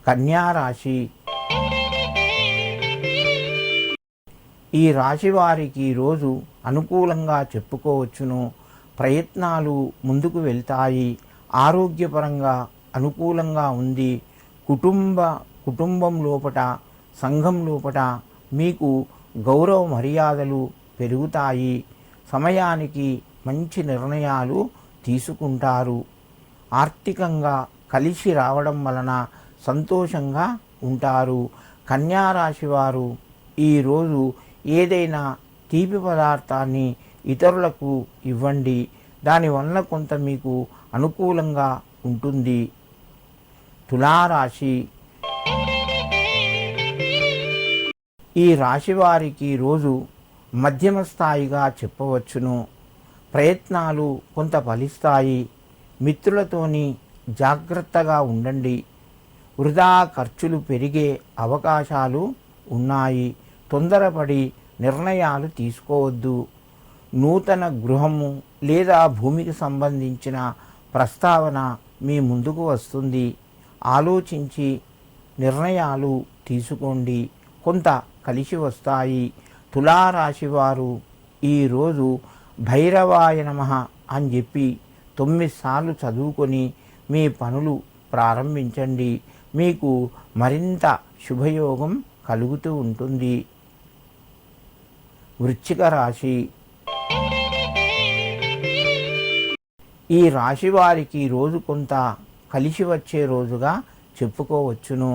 కన్యా రాశి. ఈ రాశి వారికి రోజు అనుకూలంగా చెప్పుకోవచ్చును. ప్రయత్నాలు ముందుకు వెళ్తాయి. ఆరోగ్యపరంగా అనుకూలంగా ఉంది. కుటుంబం లోపట, సంఘం లోపట మీకు గౌరవ మర్యాదలు పెరుగుతాయి. సమయానికి మంచి నిర్ణయాలు తీసుకుంటారు. ఆర్థికంగా కలిసి రావడం వలన సంతోషంగా ఉంటారు. కన్యా రాశి వారు ఈరోజు ఏదైనా తీపి పదార్థాన్ని ఇతరులకు ఇవ్వండి. దానివల్ల కొంత మీకు అనుకూలంగా ఉంటుంది. తులారాశి. ఈ రాశి వారికి రోజు మధ్యమ స్థాయిగా చెప్పవచ్చును. ప్రయత్నాలు కొంత ఫలిస్తాయి. మిత్రులతోని జాగ్రత్తగా ఉండండి. వృధా ఖర్చులు పెరిగే అవకాశాలు ఉన్నాయి. తొందరపడి నిర్ణయాలు తీసుకోవద్దు. నూతన గృహము లేదా భూమికి సంబంధించిన ప్రస్తావన మీ ముందుకు వస్తుంది. ఆలోచించి నిర్ణయాలు తీసుకోండి. కొంత కలిసి వస్తాయి. తులారాశి వారు ఈరోజు భైరవాయ నమః అని చెప్పి 9 సార్లు చదువుకొని మీ పనులు ప్రారంభించండి. మీకు మరింత శుభయోగం కలుగుతూ ఉంటుంది. వృశ్చిక రాశి. ఈ రాశి వారికి రోజు కొంత కలిసి వచ్చే రోజుగా చెప్పుకోవచ్చును.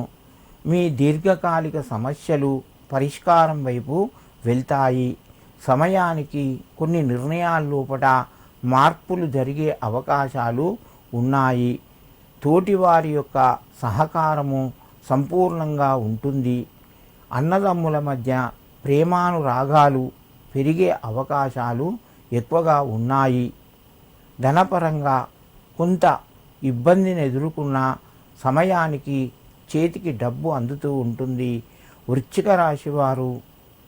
మీ దీర్ఘకాలిక సమస్యలు పరిష్కారం వైపు వెళ్తాయి. సమయానికి కొన్ని నిర్ణయాల లోపల మార్పులు జరిగే అవకాశాలు ఉన్నాయి. తోటివారి యొక్క సహకారము సంపూర్ణంగా ఉంటుంది. అన్నదమ్ముల మధ్య ప్రేమానురాగాలు పెరిగే అవకాశాలు ఎక్కువగా ఉన్నాయి. ధనపరంగా కొంత ఇబ్బందిని ఎదుర్కొన్న సమయానికి చేతికి డబ్బు అందుతూ ఉంటుంది. వృశ్చిక రాశి వారు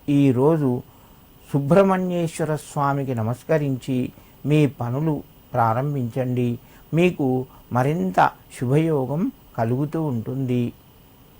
ఈరోజు సుబ్రహ్మణ్యేశ్వర స్వామికి నమస్కరించి మీ పనులు ప్రారంభించండి. మీకు మరింత శుభయోగం కలుగుతూ ఉంటుంది.